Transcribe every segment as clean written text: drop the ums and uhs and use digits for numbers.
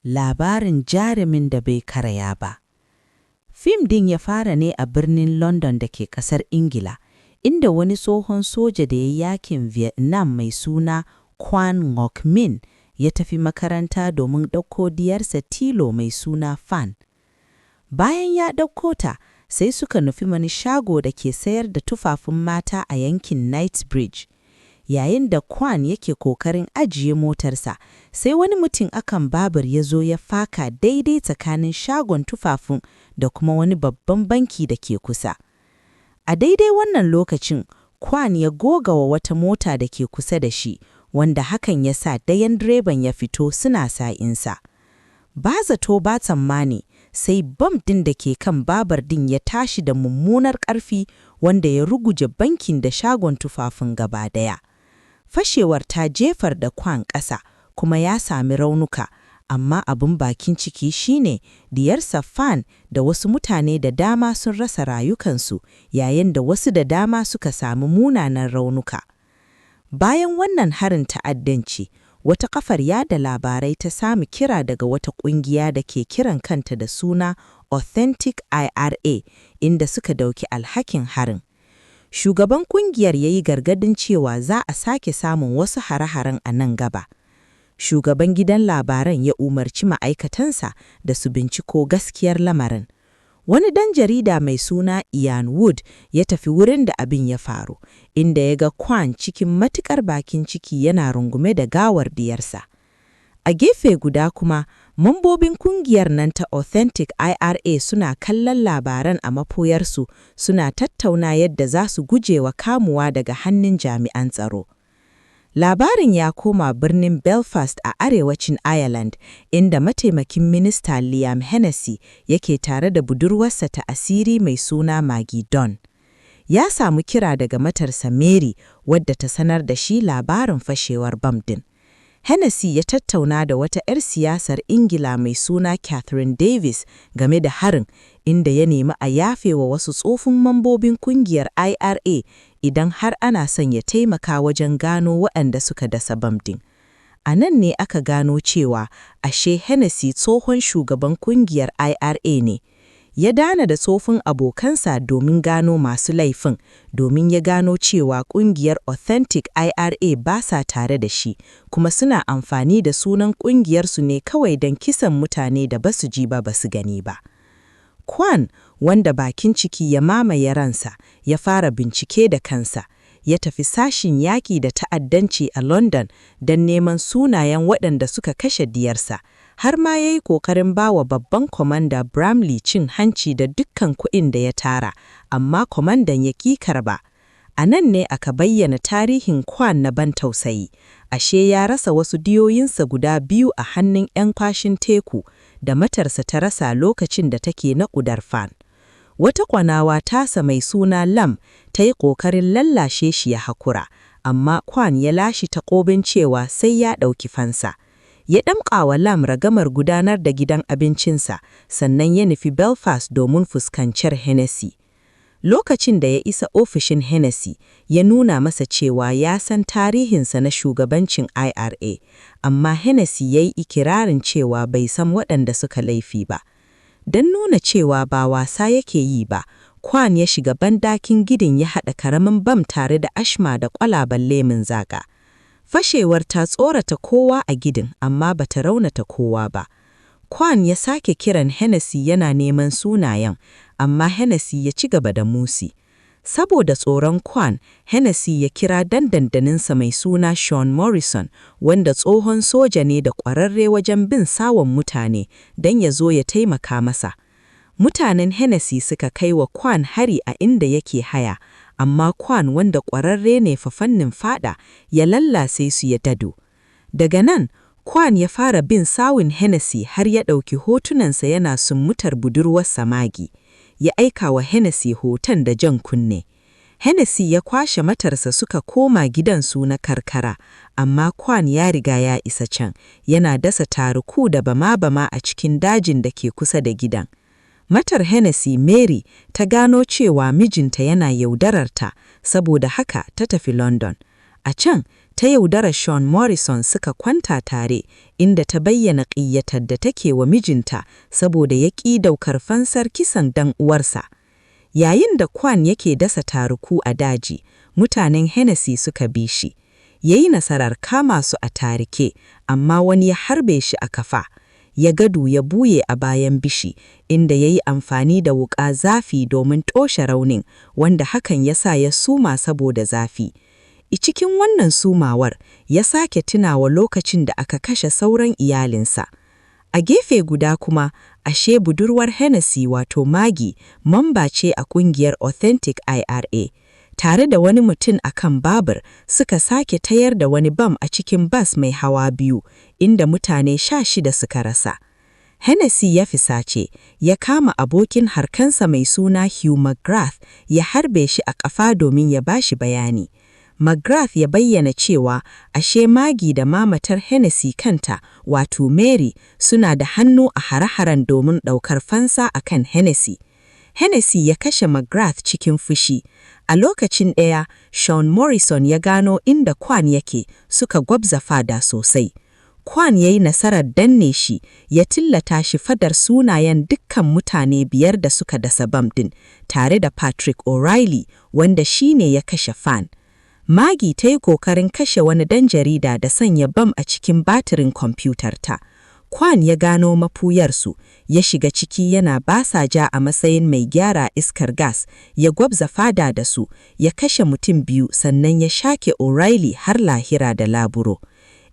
labarin jarumin da bai karaya ba. Fim din ya fara ne a birnin London da ke ƙasar Ingila, inda wani tsohon soja da ya yakin Vietnam mai suna Quan Ngoc Minh ya tafi makaranta domin ɗauko diyarsa tilo mai suna Phan. Bayan ya ɗauko ta, sai suka nufi wani shago da ke sayar da tufafin mata a yankin Knightsbridge. Yayin da Quan yake kokarin ajiye motarsa, sai wani mutum akan babur ya zo ya faka daidai tsakanin shagon tufafin da kuma wani babban banki da ke kusa. A daidai wannan lokacin, Quan ya gogawa wata mota da ke kusa da shi, wanda hakan ya sa dayan direban ya fito suna sa'insa. Ba zato ba tsammani, sai bam ɗin da ke kan babur ɗin ya tashi da mummunar ƙarfi wanda ya ruguje bankin da shagon tufafin gaba ɗaya. Fashewar ta jefar da Quan ƙasa kuma ya sami raunuka, amma abin bakin ciki shine diyarsa Phan da wasu mutane da dama sun rasa rayukansu yayin da wasu da dama suka sami munanan raunuka. Bayan wannan harin ta'addanci, wata kafar yada labarai ta sami kira daga wata ƙungiya da ke kiran kanta da suna Authentic IRA, inda suka dauki alhakin harin. Shugaban ƙungiyar ya yi gargadin cewa za a sake samun wasu hare-haren a nan gaba. Shugaban gidan labaran ya umarci ma'aikatansa da su binciko gaskiyar lamarin. Wani ɗan jarida mai suna Ian Wood ya tafi wurin da abin ya faru, inda ya ga Quan cikin matuƙar bakin ciki yana rungume da gawar diyarsa. A gefe guda kuma, mambobin kungiyar nan ta Authentic IRA suna kallon labaran a mafoyarsu, suna tattauna yadda za su gujewa kamuwa daga hannun jami'an tsaro. Labarin ya koma birnin Belfast a arewacin Ireland, inda mataimakin minista Liam Hennessy yake tare da budurwarsa ta asiri mai suna Maggie Dunn. Ya samu kira daga matarsa Mary, wadda ta sanar da shi labarin fashewar bam din. Hennessy ya tattauna da wata 'yar siyasar Ingila mai suna Catherine Davis game da harin, inda ya nemi a yafe wa wasu tsofin mambobin kungiyar IRA idan har ana son ya taimaka wajen gano waɗanda suka dasa bam din. A nan ne aka gano cewa ashe Hennessy tsohon shugaban kungiyar IRA ne. Ya dana da tsofin abokansa domin gano masu laifin, domin ya gano cewa ƙungiyar Authentic IRA ba sa tare da shi, kuma suna amfani da sunan ƙungiyarsu ne kawai don kisan mutane da basu ji ba basu gani ba. Quan, wanda bakin ciki ya mamaye ransa, ya fara bincike da kansa. Ya tafi sashin yaƙi da ta'addanci a London don neman sunayen waɗanda suka kashe diyarsa. Har ma ya yi ƙoƙarin ba wa babban kwamanda Bramley cin hanci da dukkan kuɗin da ya tara, amma kwamandan ya ƙi karɓa. A nan ne aka bayyana tarihin Quan na ban tausayi. Ashe ya rasa wasu diyoyinsa guda biyu a hannun 'yan kwashin teku da matarsa ta rasa lokacin da take naƙudar Phan. Wata kwanawa tasa mai suna Lam ta yi ƙoƙarin lallashe shi ya hakura, amma Quan ya lashe taƙobin cewa sai ya ɗauki fansa. Ya ɗamƙawa Lam ragamar gudanar da gidan abincinsa, sannan ya nufi Belfast domin fuskancar Hennessy. Lokacin da ya isa ofishin Hennessy, ya nuna masa cewa ya san tarihinsa na shugabancin IRA, amma Hennessy ya yi ikirarin cewa bai san waɗanda suka laifi ba. Don nuna cewa ba wasa yake yi ba, Quan ya shiga bandakin gidan ya haɗa karamin bam tare da ashma da ƙwalaben lemun zaƙa. Fashewar ta tsorata kowa a gidan, amma bata raunata kowa ba. Quan ya sake kiran Hennessy yana neman sunayen, amma Hennessy ya ci gaba da musi. Saboda tsoron Quan, Hennessy ya kira dandaninsa mai suna Sean Morrison, wanda tsohon soja ne da ƙwararre wajen bin sawon mutane, don ya zo ya taimaka masa. Mutanen Hennessy suka kai wa Quan hari a inda yake haya, amma Quan, wanda ƙwararre ne fa fannin fada, ya lallase su ya dado. Daga nan, Quan ya fara bin sawun Hennessy har ya ɗauki hotunansa yana summutar budurwarsa Maggie. Ya aika wa Hennessy hoton da jan kunne. Hennessy ya kwashe matarsa suka koma gidansu na karkara, amma Quan ya riga ya isa can, yana dasa taruku da bama-bama a cikin dajin da ke kusa da gidan. Matar Hennessy, Mary, ta gano cewa mijinta yana yaudararta, saboda haka ta tafi London. A can, ta yaudara Sean Morrison suka kwanta tare, inda ta bayyana ƙiyyatar da take wa mijinta saboda ya ƙi daukar fansar kisan dan uwarsa. Yayin da Kwan yake dasa taruku a daji, mutanen Hennessy suka bi shi. Yayi nasarar kama su a tarike, amma wani ya harbe shi a kafa. Ya gadu ya buye a bayan bishi, inda ya yi amfani da wuƙa zafi domin toshe raunin, wanda hakan ya sa ya suma saboda zafi. Cikin wannan sumawar, ya sake tunawa lokacin da aka kashe sauran iyalinsa. A gefe guda kuma, ashe budurwar Hennessy wato Maggie, mamba ce a ƙungiyar Authentic IRA. Tare da wani mutum a kan babur suka sake tayar da wani bam a cikin bas mai hawa biyu, inda mutane 16 suka rasa. Hennessy ya fisace, ya kama abokin harkansa mai suna Hugh McGrath ya harbe shi a ƙafa domin ya bashi bayani. McGrath ya bayyana cewa ashe Maggie da mamatar Hennessy kanta, wato Mary, suna da hannu a hare-haren domin ɗaukar fansa a kan Hennessy. Hennessy ya kashe McGrath cikin fushi. A lokacin ɗaya, Sean Morrison ya gano inda Kwan yake, suka gwabza fada sosai. Kwan ya yi nasarar danne shi, ya tillata shi fadar sunayen dukkan mutane 5 da suka dasa bam ɗin, tare da Patrick O'Reilly, wanda shi ne ya kashe Fan. Maggie ta yi ƙoƙarin kashe wani ɗan jarida da sanya bam a cikin batirin kwamfutarta. Kwan ya gano mafuyarsu, ya shiga ciki yana basa ja a matsayin mai gyara iskar gas, ya gwabza fada da su, ya kashe mutum 2 sannan ya shake O'Reilly har lahira da laburo.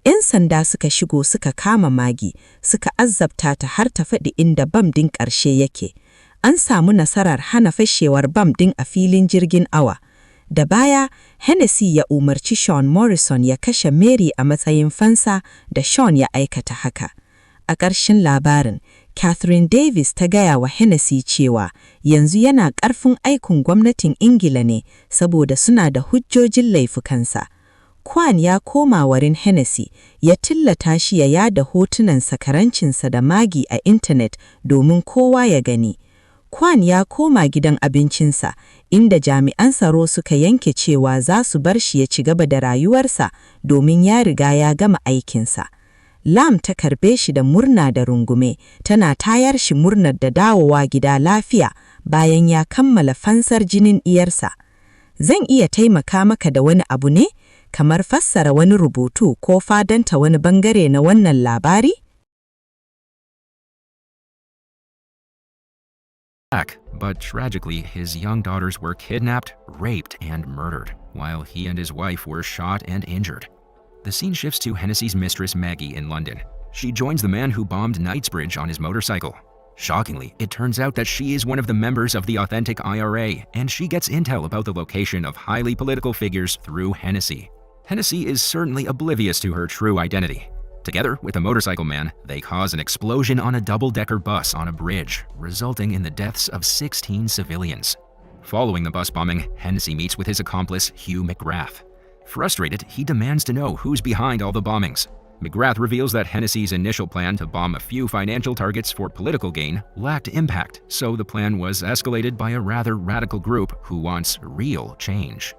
'Yan sanda suka shigo suka kama Maggie, suka azabta ta har ta faɗi inda bam ɗin ƙarshe yake. An samu nasarar hana fashewar bam ɗin a filin jirgin awa. Da baya, Hennessy ya umarci Sean Morrison ya kashe Mary a matsayin fansa da Sean ya aikata haka. A ƙarshen labarin, Catherine Davis ta gaya wa Hennessy cewa yanzu yana ƙarfin aikin gwamnatin Ingila ne saboda suna da hujjojin laifukansa. Kwan ya koma wurin Hennessy, ya tillata shi ya yada hotunan sakarancinsa da Maggie a intanet domin kowa ya gani. Kwan ya koma gidan abincinsa, inda jami'an tsaro suka yanke cewa za su bar shi ya ci gaba da rayuwarsa domin ya riga ya gama aikinsa. Lam ta karbe shi da murna da rungume, tana tayar shi murnar da dawowa gida lafiya bayan ya kammala fansar jinin iyarsa. Zan iya taimaka maka da wani abu ne, kamar fassara wani rubutu ko fadanta wani bangare na wannan labari? But tragically, his young daughters were kidnapped, raped, and murdered, while he and his wife were shot and injured. The scene shifts to Hennessy's mistress Maggie in London. She joins the man who bombed Knightsbridge on his motorcycle. Shockingly, it turns out that she is one of the members of the Authentic IRA, and she gets intel about the location of highly political figures through Hennessy. Hennessy is certainly oblivious to her true identity. Together with a motorcycle man, they cause an explosion on a double-decker bus on a bridge, resulting in the deaths of 16 civilians. Following the bus bombing, Hennessy meets with his accomplice, Hugh McGrath. Frustrated, he demands to know who's behind all the bombings. McGrath reveals that Hennessy's initial plan to bomb a few financial targets for political gain lacked impact, so the plan was escalated by a rather radical group who wants real change.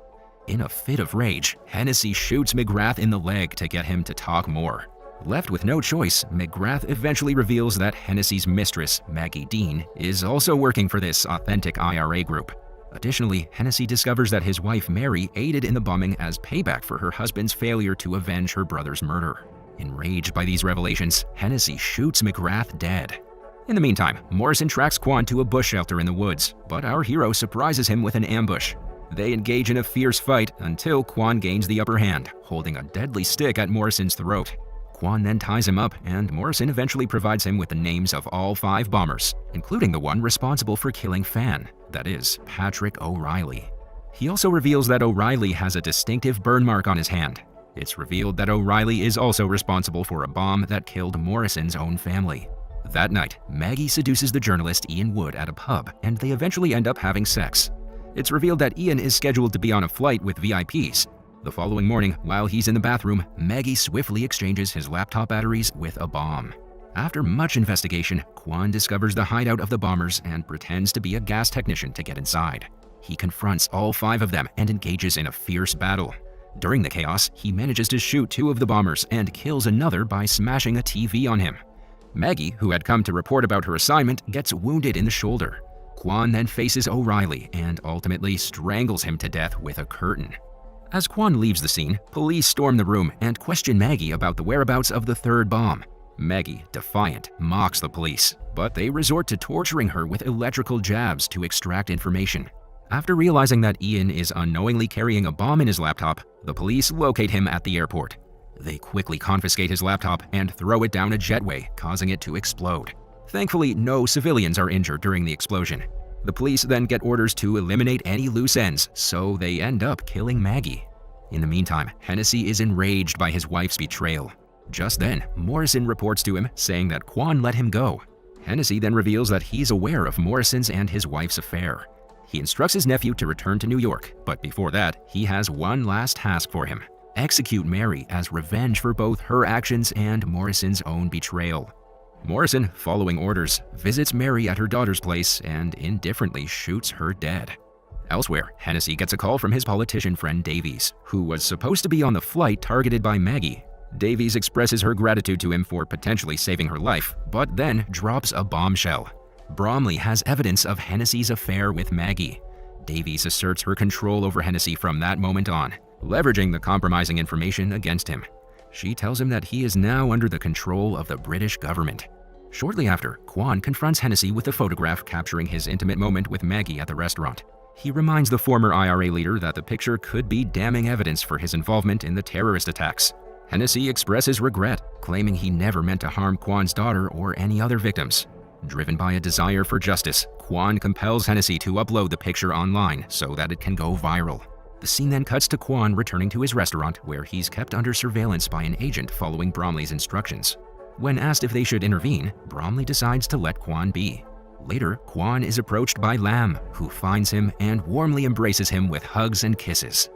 In a fit of rage, Hennessy shoots McGrath in the leg to get him to talk more. Left with no choice, McGrath eventually reveals that Hennessy's mistress, Maggie Dean, is also working for this Authentic IRA group. Additionally, Hennessy discovers that his wife Mary aided in the bombing as payback for her husband's failure to avenge her brother's murder. Enraged by these revelations, Hennessy shoots McGrath dead. In the meantime, Morrison tracks Kwan to a bush shelter in the woods, but our hero surprises him with an ambush. They engage in a fierce fight until Kwan gains the upper hand, holding a deadly stick at Morrison's throat. Kwan then ties him up, and Morrison eventually provides him with the names of all 5 bombers, including the one responsible for killing Fan, that is, Patrick O'Reilly. He also reveals that O'Reilly has a distinctive burn mark on his hand. It's revealed that O'Reilly is also responsible for a bomb that killed Morrison's own family. That night, Maggie seduces the journalist Ian Wood at a pub, and they eventually end up having sex. It's revealed that Ian is scheduled to be on a flight with VIPs. The following morning, while he's in the bathroom, Maggie swiftly exchanges his laptop batteries with a bomb. After much investigation, Kwan discovers the hideout of the bombers and pretends to be a gas technician to get inside. He confronts all 5 of them and engages in a fierce battle. During the chaos, he manages to shoot 2 of the bombers and kills another by smashing a TV on him. Maggie, who had come to report about her assignment, gets wounded in the shoulder. Kwan then faces O'Reilly and ultimately strangles him to death with a curtain. As Kwan leaves the scene, police storm the room and question Maggie about the whereabouts of the 3rd bomb. Maggie, defiant, mocks the police, but they resort to torturing her with electrical jabs to extract information. After realizing that Ian is unknowingly carrying a bomb in his laptop, the police locate him at the airport. They quickly confiscate his laptop and throw it down a jetway, causing it to explode. Thankfully, no civilians are injured during the explosion. The police then get orders to eliminate any loose ends, so they end up killing Maggie. In the meantime, Hennessy is enraged by his wife's betrayal. Just then, Morrison reports to him, saying that Kwan let him go. Hennessy then reveals that he's aware of Morrison's and his wife's affair. He instructs his nephew to return to New York, but before that, he has one last task for him: execute Mary as revenge for both her actions and Morrison's own betrayal. Morrison, following orders, visits Mary at her daughter's place and indifferently shoots her dead. Elsewhere, Hennessy gets a call from his politician friend Davies, who was supposed to be on the flight targeted by Maggie. Davies expresses her gratitude to him for potentially saving her life, but then drops a bombshell. Bromley has evidence of Hennessy's affair with Maggie. Davies asserts her control over Hennessy from that moment on, leveraging the compromising information against him. She tells him that he is now under the control of the British government. Shortly after, Kwan confronts Hennessy with a photograph capturing his intimate moment with Maggie at the restaurant. He reminds the former IRA leader that the picture could be damning evidence for his involvement in the terrorist attacks. Hennessy expresses regret, claiming he never meant to harm Kwan's daughter or any other victims. Driven by a desire for justice, Kwan compels Hennessy to upload the picture online so that it can go viral. The scene then cuts to Kwan returning to his restaurant, where he's kept under surveillance by an agent following Bromley's instructions. When asked if they should intervene, Bromley decides to let Kwan be. Later, Kwan is approached by Lam, who finds him and warmly embraces him with hugs and kisses.